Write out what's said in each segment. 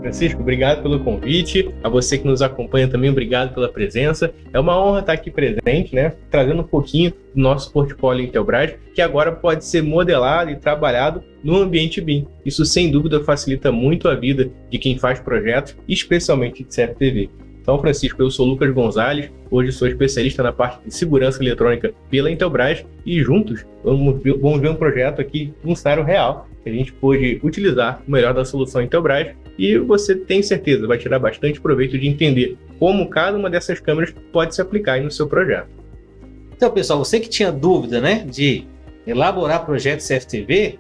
Francisco, obrigado pelo convite. A você que nos acompanha também, obrigado pela presença. É uma honra estar aqui presente, né? Trazendo um pouquinho do nosso portfólio Intelbras, que agora pode ser modelado e trabalhado no ambiente BIM. Isso, sem dúvida, facilita muito a vida de quem faz projetos, especialmente de CFTV. Então, Francisco, eu sou Lucas Gonzalez, hoje sou especialista na parte de segurança eletrônica pela Intelbras e juntos vamos ver um projeto aqui num cenário real que a gente pôde utilizar o melhor da solução Intelbras e você tem certeza, vai tirar bastante proveito de entender como cada uma dessas câmeras pode se aplicar aí no seu projeto. Então, pessoal, você que tinha dúvida, né, de elaborar projetos CFTV,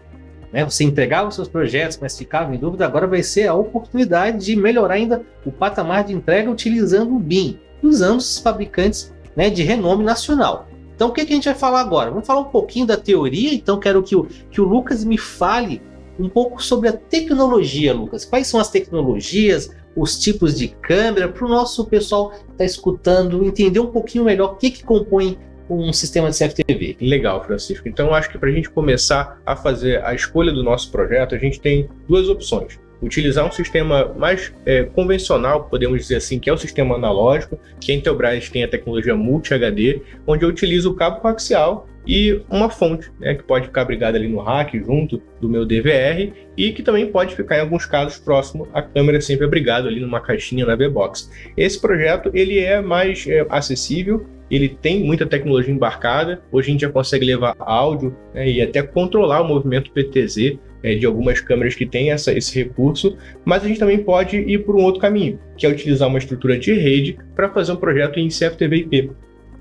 né, você entregava os seus projetos, mas ficava em dúvida, agora vai ser a oportunidade de melhorar ainda o patamar de entrega utilizando o BIM, usando os fabricantes, né, de renome nacional. Então, o que a gente vai falar agora? Vamos falar um pouquinho da teoria, então quero que o Lucas me fale um pouco sobre a tecnologia, Lucas. Quais são as tecnologias, os tipos de câmera, para o nosso pessoal que está escutando entender um pouquinho melhor o que compõe um sistema de CFTV. Legal, Francisco. Então, acho que para a gente começar a fazer a escolha do nosso projeto, a gente tem duas opções. Utilizar um sistema mais convencional, podemos dizer assim, que é o sistema analógico, que a Intelbras tem a tecnologia Multi-HD, onde eu utilizo o cabo coaxial e uma fonte, né, que pode ficar abrigada ali no rack junto do meu DVR e que também pode ficar em alguns casos próximo à câmera, sempre abrigado ali numa caixinha na V-Box. Esse projeto ele é mais acessível, ele tem muita tecnologia embarcada, hoje a gente já consegue levar áudio, né, e até controlar o movimento PTZ de algumas câmeras que têm esse recurso, mas a gente também pode ir por um outro caminho, que é utilizar uma estrutura de rede para fazer um projeto em CFTV/IP.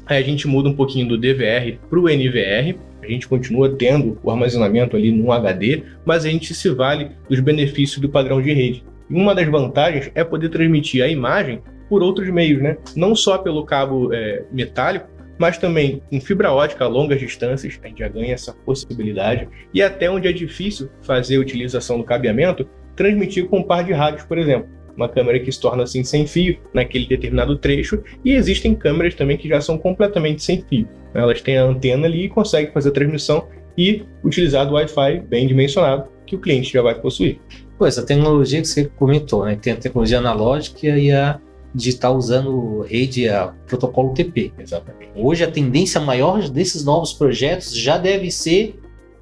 Aí a gente muda um pouquinho do DVR para o NVR, a gente continua tendo o armazenamento ali no HD, mas a gente se vale dos benefícios do padrão de rede. E uma das vantagens é poder transmitir a imagem por outros meios, né? Não só pelo cabo metálico, mas também em fibra ótica a longas distâncias, a gente já ganha essa possibilidade, e até onde é difícil fazer a utilização do cabeamento, transmitir com um par de rádios, por exemplo. Uma câmera que se torna assim sem fio naquele determinado trecho, e existem câmeras também que já são completamente sem fio. Elas têm a antena ali e conseguem fazer a transmissão e utilizar do Wi-Fi bem dimensionado, que o cliente já vai possuir. Pô, essa tecnologia que você comentou, né? Tem a tecnologia analógica e a digital usando rede a protocolo TP. Exatamente. Hoje a tendência maior desses novos projetos já deve ser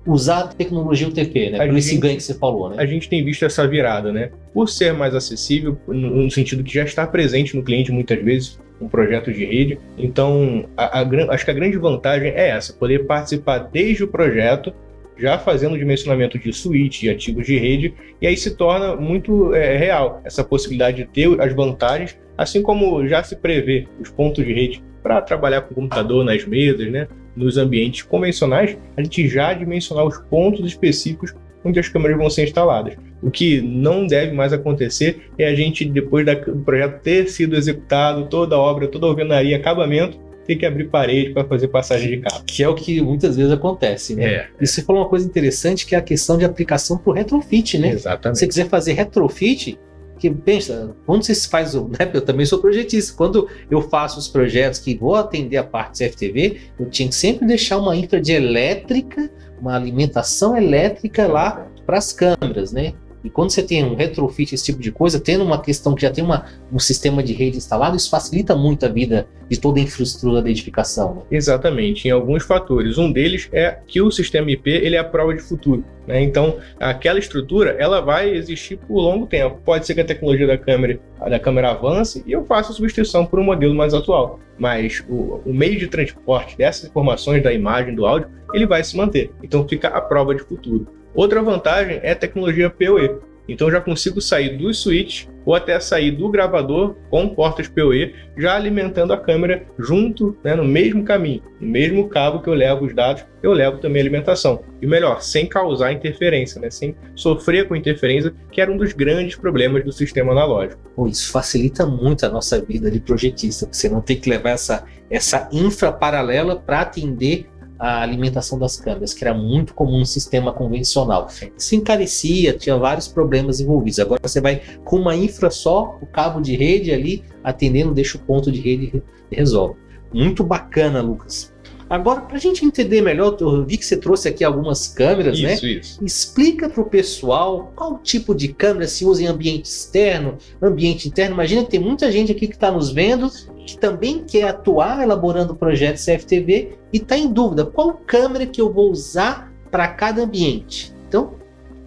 usar a tecnologia UTP, né? Por esse ganho que você falou, né? A gente tem visto essa virada, né? Por ser mais acessível, no sentido que já está presente no cliente muitas vezes, um projeto de rede. Então, acho que a grande vantagem é essa, poder participar desde o projeto, já fazendo o dimensionamento de switch, de ativos de rede, e aí se torna muito real essa possibilidade de ter as vantagens, assim como já se prevê os pontos de rede para trabalhar com o computador nas mesas, né? Nos ambientes convencionais, a gente já dimensionar os pontos específicos onde as câmeras vão ser instaladas. O que não deve mais acontecer é a gente, depois do projeto ter sido executado, toda a obra, toda a alvenaria, acabamento, ter que abrir parede para fazer passagem de cabo. Que é o que muitas vezes acontece, né? E você falou uma coisa interessante, que é a questão de aplicação para o retrofit, né? Exatamente. Se você quiser fazer retrofit, que pensa, quando você faz né, eu também sou projetista, quando eu faço os projetos que vou atender a parte CFTV, eu tinha que sempre deixar uma infra de elétrica, uma alimentação elétrica lá para as câmeras, né? E quando você tem um retrofit, esse tipo de coisa, tendo uma questão que já tem um sistema de rede instalado, isso facilita muito a vida de toda a infraestrutura da edificação, né? Exatamente, em alguns fatores. Um deles é que o sistema IP ele é a prova de futuro, né? Então, aquela estrutura ela vai existir por longo tempo. Pode ser que a tecnologia da câmera avance e eu faça a substituição por um modelo mais atual. Mas o meio de transporte dessas informações, da imagem, do áudio, ele vai se manter. Então, fica a prova de futuro. Outra vantagem é a tecnologia PoE. Então eu já consigo sair dos switches ou até sair do gravador com portas PoE, já alimentando a câmera junto, né, no mesmo caminho, no mesmo cabo que eu levo os dados, eu levo também a alimentação. E melhor, sem causar interferência, né, sem sofrer com interferência, que era um dos grandes problemas do sistema analógico. Pô, isso facilita muito a nossa vida de projetista, você não tem que levar essa infra paralela para atender a alimentação das câmeras, que era muito comum no sistema convencional. Se encarecia, tinha vários problemas envolvidos. Agora você vai com uma infra só, o cabo de rede ali, atendendo, deixa o ponto de rede e resolve. Muito bacana, Lucas. Agora, para a gente entender melhor, eu vi que você trouxe aqui algumas câmeras, né? Isso. Explica para o pessoal qual tipo de câmera se usa em ambiente externo, ambiente interno. Imagina que tem muita gente aqui que está nos vendo, que também quer atuar elaborando projetos CFTV e está em dúvida, qual câmera que eu vou usar para cada ambiente. Então,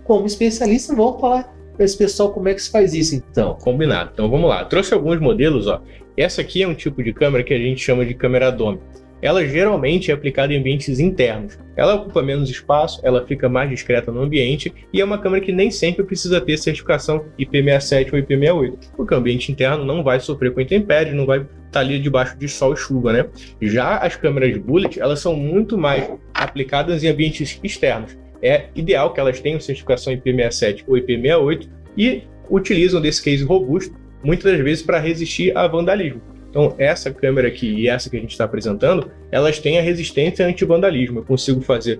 como especialista, vamos falar para esse pessoal como é que se faz isso, então. Combinado. Então, vamos lá. Trouxe alguns modelos, ó. Essa aqui é um tipo de câmera que a gente chama de câmera dome. Ela geralmente é aplicada em ambientes internos. Ela ocupa menos espaço, ela fica mais discreta no ambiente e é uma câmera que nem sempre precisa ter certificação IP67 ou IP68, porque o ambiente interno não vai sofrer com intempéries, não vai estar ali debaixo de sol e chuva, né? Já as câmeras bullet, elas são muito mais aplicadas em ambientes externos. É ideal que elas tenham certificação IP67 ou IP68 e utilizam desse case robusto, muitas das vezes para resistir a vandalismo. Então, essa câmera aqui e essa que a gente está apresentando, elas têm a resistência anti-vandalismo. Eu consigo fazer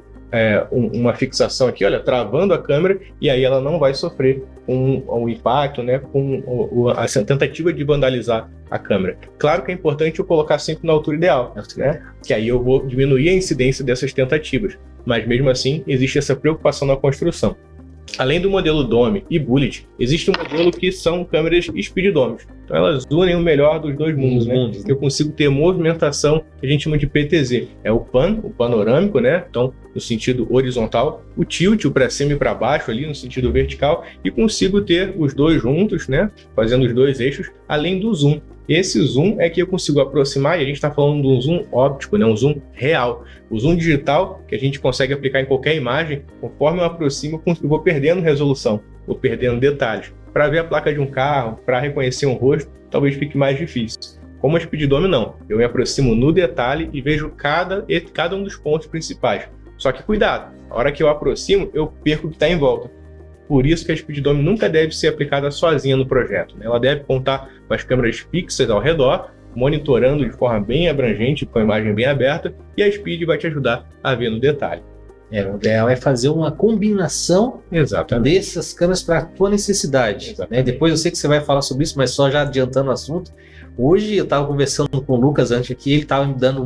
uma fixação aqui, olha, travando a câmera, e aí ela não vai sofrer com o impacto, né, com a tentativa de vandalizar a câmera. Claro que é importante eu colocar sempre na altura ideal, né, que aí eu vou diminuir a incidência dessas tentativas. Mas mesmo assim, existe essa preocupação na construção. Além do modelo Dome e Bullet, existe um modelo que são câmeras Speed Domes. Então elas unem o melhor dos dois mundos, né? Eu consigo ter movimentação que a gente chama de PTZ. É o pan, o panorâmico, né? Então, no sentido horizontal, o tilt, o para cima e para baixo ali, no sentido vertical, e consigo ter os dois juntos, né? Fazendo os dois eixos, além do zoom. Esse zoom é que eu consigo aproximar, e a gente está falando de um zoom óptico, né? Um zoom real. O zoom digital, que a gente consegue aplicar em qualquer imagem, conforme eu aproximo, eu vou perdendo resolução, vou perdendo detalhes. Para ver a placa de um carro, para reconhecer um rosto, talvez fique mais difícil. Como a Speed Dome, não. Eu me aproximo no detalhe e vejo cada um dos pontos principais. Só que cuidado, a hora que eu aproximo, eu perco o que está em volta. Por isso que a Speed Dome nunca deve ser aplicada sozinha no projeto, né? Ela deve contar com as câmeras fixas ao redor, monitorando de forma bem abrangente, com a imagem bem aberta, e a Speed vai te ajudar a ver no detalhe. O ideal é fazer uma combinação dessas câmeras para a tua necessidade. Né? Depois eu sei que você vai falar sobre isso, mas só já adiantando o assunto. Hoje eu estava conversando com o Lucas antes aqui, ele estava me dando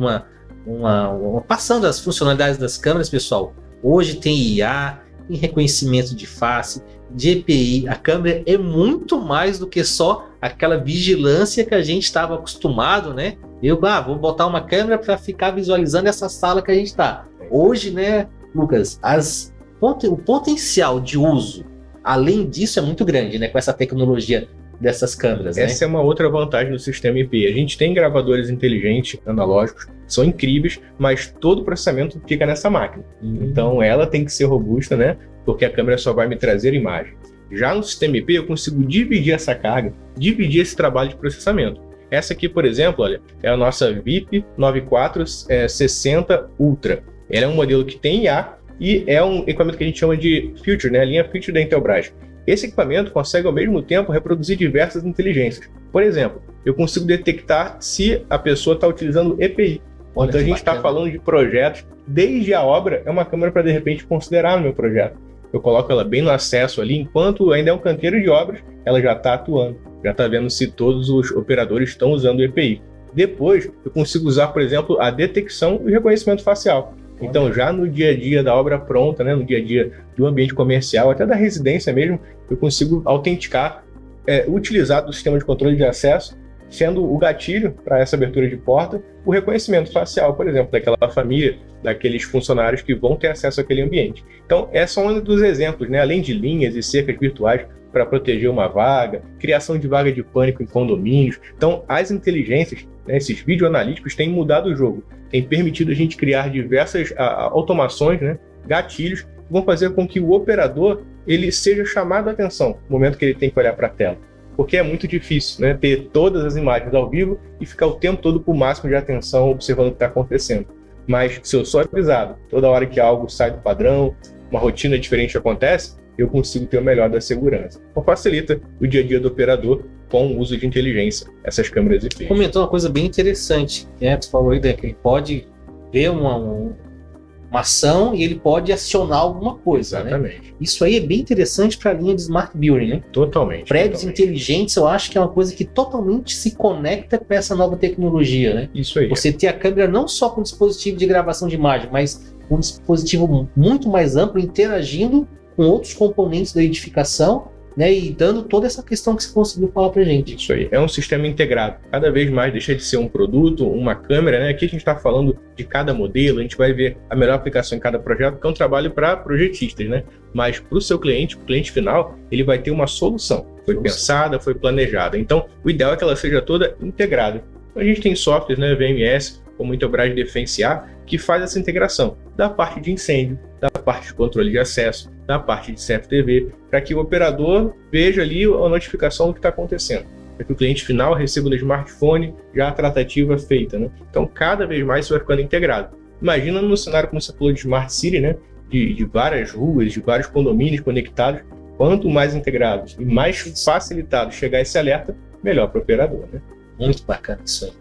passando as funcionalidades das câmeras, pessoal. Hoje tem IA, em reconhecimento de face, de EPI. A câmera é muito mais do que só aquela vigilância que a gente estava acostumado, né? Vou botar uma câmera para ficar visualizando essa sala que a gente está. Hoje, né, Lucas, o potencial de uso, além disso, é muito grande, né? Com essa tecnologia dessas câmeras, né? Essa é uma outra vantagem do sistema IP. A gente tem gravadores inteligentes, analógicos, são incríveis, mas todo o processamento fica nessa máquina. Então ela tem que ser robusta, né? Porque a câmera só vai me trazer imagem. Já no sistema IP eu consigo dividir essa carga, dividir esse trabalho de processamento. Essa aqui, por exemplo, olha, é a nossa VIP 9460 Ultra. Ela é um modelo que tem IA e é um equipamento que a gente chama de Future, né? A linha Future da Intelbras. Esse equipamento consegue ao mesmo tempo reproduzir diversas inteligências. Por exemplo, eu consigo detectar se a pessoa está utilizando EPI. Então a gente está falando de projetos, desde a obra, é uma câmera para de repente considerar no meu projeto. Eu coloco ela bem no acesso ali, enquanto ainda é um canteiro de obras, ela já está atuando, já está vendo se todos os operadores estão usando o EPI. Depois, eu consigo usar, por exemplo, a detecção e o reconhecimento facial. Então, já no dia a dia da obra pronta, né, no dia a dia do ambiente comercial, até da residência mesmo, eu consigo autenticar, utilizar do sistema de controle de acesso, sendo o gatilho para essa abertura de porta, o reconhecimento facial, por exemplo, daquela família, daqueles funcionários que vão ter acesso àquele ambiente. Então, essa é um dos exemplos, né, além de linhas e cercas virtuais para proteger uma vaga, criação de vaga de pânico em condomínios. Então, as inteligências, né, esses videoanalíticos têm mudado o jogo, têm permitido a gente criar diversas automações, né, gatilhos, que vão fazer com que o operador ele seja chamado a atenção no momento que ele tem que olhar para a tela. Porque é muito difícil, né, ter todas as imagens ao vivo e ficar o tempo todo com o máximo de atenção observando o que está acontecendo. Mas se eu sou avisado, toda hora que algo sai do padrão, uma rotina diferente acontece, eu consigo ter o melhor da segurança. Então facilita o dia a dia do operador com o uso de inteligência, essas câmeras IP. Comentou uma coisa bem interessante, né? Tu falou aí, que ele pode ver uma ação e ele pode acionar alguma coisa, Exatamente. né? Isso aí é bem interessante para a linha de Smart Building, né? Totalmente. Prédios inteligentes, eu acho que é uma coisa que totalmente se conecta com essa nova tecnologia, né? Isso aí. Você ter a câmera não só com dispositivo de gravação de imagem, mas com um dispositivo muito mais amplo, interagindo com outros componentes da edificação, né? E dando toda essa questão que você conseguiu falar pra gente. Isso aí, é um sistema integrado. Cada vez mais deixa de ser um produto, uma câmera, né? Aqui a gente está falando de cada modelo, a gente vai ver a melhor aplicação em cada projeto, que é um trabalho para projetistas, né? Mas para o seu cliente, o cliente final, ele vai ter uma solução. Foi pensada, foi planejada. Então, o ideal é que ela seja toda integrada. A gente tem softwares, né? VMS, como o Intelbras Defense A, que faz essa integração da parte de incêndio, da parte de controle de acesso, da parte de CFTV, para que o operador veja ali a notificação do que está acontecendo, para que o cliente final receba no smartphone já a tratativa feita, né? Então, cada vez mais isso vai ficando integrado. Imagina no cenário, como você falou, de Smart City, né? De várias ruas, de vários condomínios conectados. Quanto mais integrados e mais facilitado chegar esse alerta, melhor para o operador, né? Muito bacana isso aí.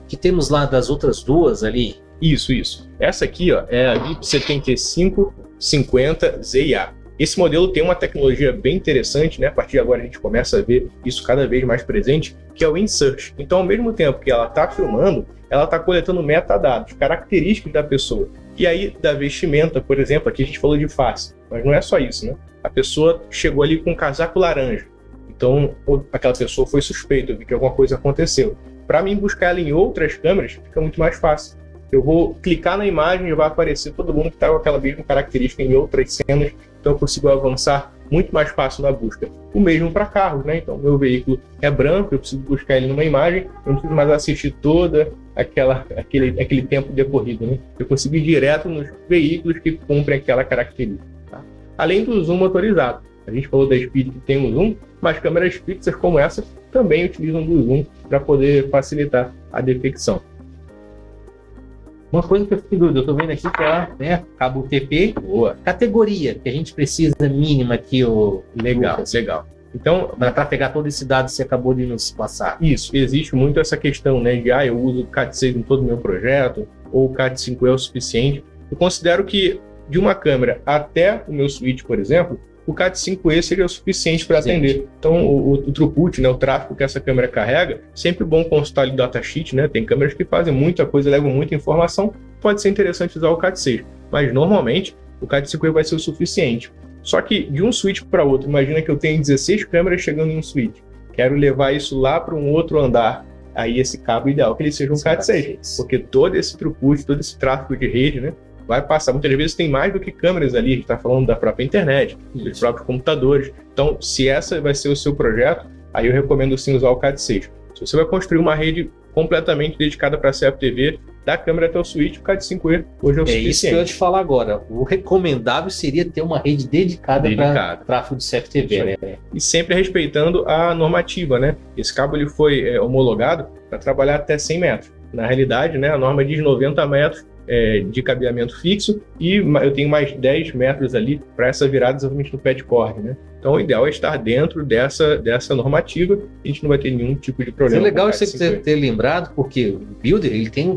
Que temos lá das outras duas ali? Isso. Essa aqui, ó, é a VIP 7550 ZIA. Esse modelo tem uma tecnologia bem interessante, né? A partir de agora a gente começa a ver isso cada vez mais presente, que é o InSearch. Então, ao mesmo tempo que ela está filmando, ela está coletando metadados, características da pessoa. E aí, da vestimenta, por exemplo, aqui a gente falou de face, mas não é só isso, né? A pessoa chegou ali com um casaco laranja. Então, aquela pessoa foi suspeita, eu vi que alguma coisa aconteceu. Para mim buscar ela em outras câmeras, fica muito mais fácil. Eu vou clicar na imagem e vai aparecer todo mundo que está com aquela mesma característica em outras cenas, então eu consigo avançar muito mais fácil na busca. O mesmo para carros, né? Então, meu veículo é branco, eu preciso buscar ele numa imagem, eu não preciso mais assistir toda aquele tempo decorrido, né? Eu consigo ir direto nos veículos que cumprem aquela característica. Tá? Além do zoom motorizado. A gente falou da Speed que tem um zoom, mas câmeras fixas como essa também utilizam do zoom para poder facilitar a detecção. Uma coisa que eu fiquei dúvida, eu tô vendo aqui que é, né, cabo UTP, Boa. categoria que a gente precisa mínima aqui, o Legal. Então, para pegar todo esse dado que você acabou de nos passar. Isso, existe muito essa questão, né, de eu uso o CAT6 em todo o meu projeto, ou o CAT5 é o suficiente. Eu considero que de uma câmera até o meu switch, por exemplo, o CAT5E seria o suficiente para atender. Então, o throughput, né, o tráfego que essa câmera carrega, sempre bom consultar ali o datasheet, né? Tem câmeras que fazem muita coisa, levam muita informação, pode ser interessante usar o CAT6, mas normalmente o CAT5E vai ser o suficiente. Só que de um switch para outro, imagina que eu tenho 16 câmeras chegando em um switch, quero levar isso lá para um outro andar, aí esse cabo ideal que ele seja um CAT6, porque todo esse throughput, todo esse tráfego de rede, né, vai passar. Muitas vezes tem mais do que câmeras ali, a gente está falando da própria internet, dos próprios computadores. Então, se essa vai ser o seu projeto, aí eu recomendo sim usar o CAT6. Se você vai construir uma rede completamente dedicada para CFTV, da câmera até o switch, o CAT5E hoje é o suficiente. É isso que eu ia te falar agora. O recomendável seria ter uma rede dedicada para tráfego de CFTV, né? E sempre respeitando a normativa, né? Esse cabo ele foi homologado para trabalhar até 100 metros. Na realidade, né, a norma diz 90 metros de cabeamento fixo e eu tenho mais 10 metros ali para essa virada exatamente no pé de cord, né? Então o ideal é estar dentro dessa normativa e a gente não vai ter nenhum tipo de problema. É legal você ter lembrado, porque o Builder ele tem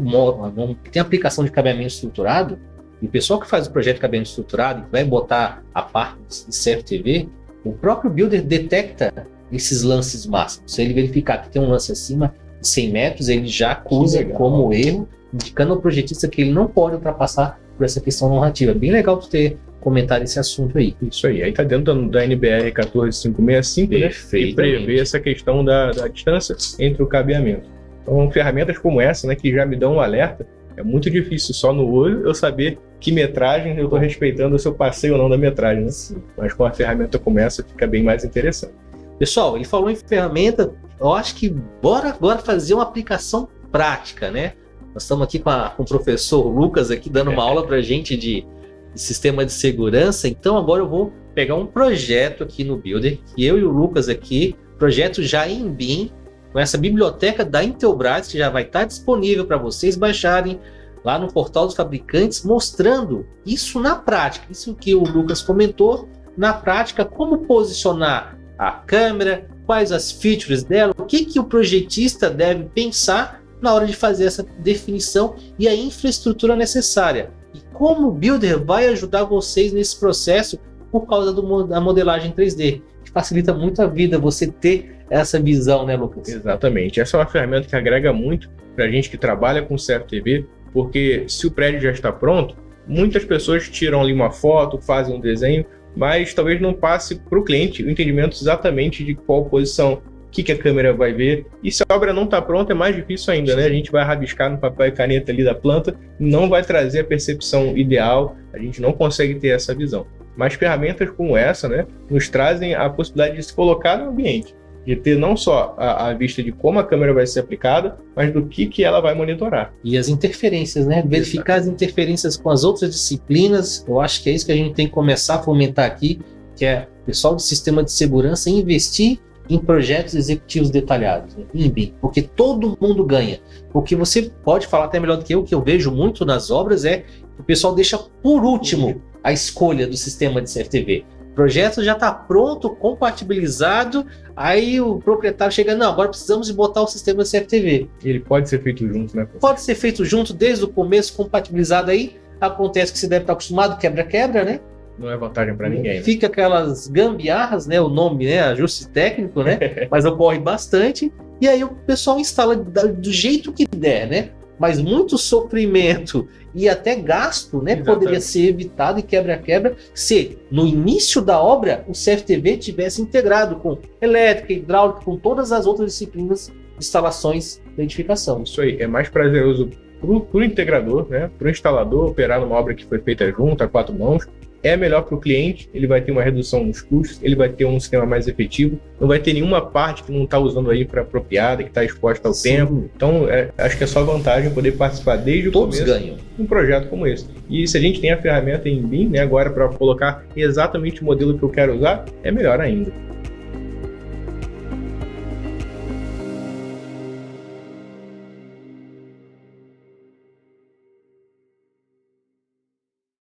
tem aplicação de cabeamento estruturado e o pessoal que faz o projeto de cabeamento estruturado e vai botar a parte de CFTV, o próprio Builder detecta esses lances máximos. Se ele verificar que tem um lance acima de 100 metros, ele já acusa como erro, indicando ao projetista que ele não pode ultrapassar por essa questão normativa. Bem legal tu ter comentado esse assunto aí. Isso aí. Aí está dentro da NBR 14565, né, que prevê essa questão da distância entre o cabeamento. Então, ferramentas como essa, né, que já me dão um alerta, é muito difícil só no olho eu saber que metragem eu estou respeitando, se eu passei ou não da metragem, né? Mas com uma ferramenta como essa fica bem mais interessante. Pessoal, ele falou em ferramenta, eu acho que bora agora fazer uma aplicação prática, né? Nós estamos aqui com o professor Lucas aqui dando uma aula para a gente de sistema de segurança. Então agora eu vou pegar um projeto aqui no Builder, que eu e o Lucas aqui, projeto já em BIM, com essa biblioteca da Intelbras, que já vai estar disponível para vocês baixarem lá no portal dos fabricantes, mostrando isso na prática, isso que o Lucas comentou, na prática, como posicionar a câmera, quais as features dela, o que o projetista deve pensar na hora de fazer essa definição e a infraestrutura necessária. E como o Builder vai ajudar vocês nesse processo por causa da modelagem 3D, que facilita muito a vida você ter essa visão, né, Lucas? Exatamente. Essa é uma ferramenta que agrega muito para a gente que trabalha com CFTV, porque se o prédio já está pronto, muitas pessoas tiram ali uma foto, fazem um desenho, mas talvez não passe para o cliente o entendimento exatamente de qual posição, o que a câmera vai ver. E se a obra não está pronta, é mais difícil ainda, né? A gente vai rabiscar no papel e caneta ali da planta, não vai trazer a percepção ideal, a gente não consegue ter essa visão. Mas ferramentas como essa, né, nos trazem a possibilidade de se colocar no ambiente, de ter não só a vista de como a câmera vai ser aplicada, mas do que ela vai monitorar. E as interferências, né? Verificar as interferências com as outras disciplinas. Eu acho que é isso que a gente tem que começar a fomentar aqui, que é o pessoal do sistema de segurança investir em projetos executivos detalhados, né? Em BIM, porque todo mundo ganha. O que você pode falar até melhor do que eu, que eu vejo muito nas obras, é que o pessoal deixa por último a escolha do sistema de CFTV. O projeto já está pronto, compatibilizado, aí o proprietário chega, não, agora precisamos de botar o sistema de CFTV. Ele pode ser feito junto, né? Pode ser feito junto desde o começo, compatibilizado aí. Acontece que você deve estar acostumado, quebra-quebra, né? Não é vantagem para ninguém, né? Fica aquelas gambiarras, né? O nome, né? Ajuste técnico, né? Mas ocorre bastante. E aí o pessoal instala do jeito que der, né? Mas muito sofrimento e até gasto, né, poderia ser evitado e quebra-quebra se no início da obra o CFTV tivesse integrado com elétrica, hidráulica, com todas as outras disciplinas de instalações da edificação. Isso aí, é mais prazeroso para o integrador, né, para o instalador operar numa obra que foi feita junto, a 4 mãos. É melhor para o cliente, ele vai ter uma redução nos custos, ele vai ter um sistema mais efetivo, não vai ter nenhuma parte que não está usando aí para apropriada, que está exposta ao tempo. Então, acho que é só vantagem poder participar desde o começo de um projeto como esse. E se a gente tem a ferramenta em BIM, né, agora para colocar exatamente o modelo que eu quero usar, é melhor ainda.